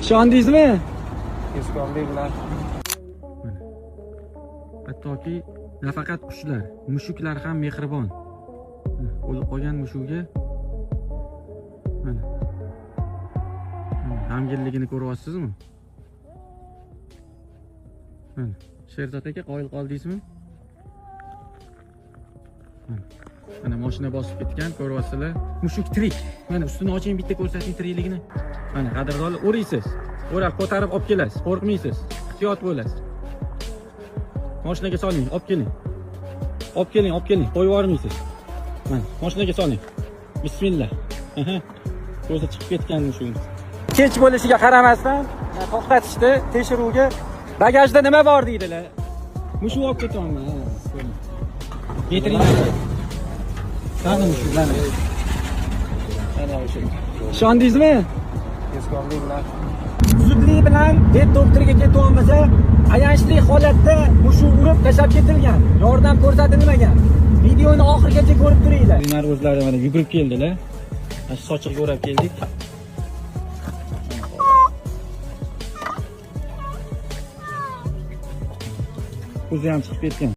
Ishondingizmi? Tezkorlik bilan. Hattoki nafaqat qushlar, mushuklar ham mehribon. O'lib qolgan mushukga mana hamgirligini ko'ryapsizmi? Mana Sherzod aka qoyil qoldingizmi? Mana mashina bosib ketgan, ko'ryapsizlar. Mushuk tirik. Mana ustini oching, bitta ko'rsating tirikligini. Mana qadrdonlar, o'raysiz. O'rab ko'tarib olib kelasiz. Qo'rqmaysiz. Ehtiyot bo'lasiz. Mashinaga soling, olib keling. Olib keling, qo'yib yubormaysiz. Mana mashinaga soling. Bismillah. O'zi chiqib ketgan mushuk. Kech bo'lishiga qaramasdan to'xtatishdi tekshiruvga. Bagajda nima bor deydilar. Mushuk olib ketyapman. Veterinar. Qani mushuklar. Ishondingizmi? Tezkorlik bilan. Zudlik bilan vet doktoriga ketyapmiz. Ayanchli holatda mushuk urib tashlab ketilgan. Yordam ko'rsatilmagan. Videoni oxirigacha ko'rib turinglar. Ular o'zlari mana yugurib keldilar. Sochiqga o'rab keldik. O'zi ham chiqib ketgan.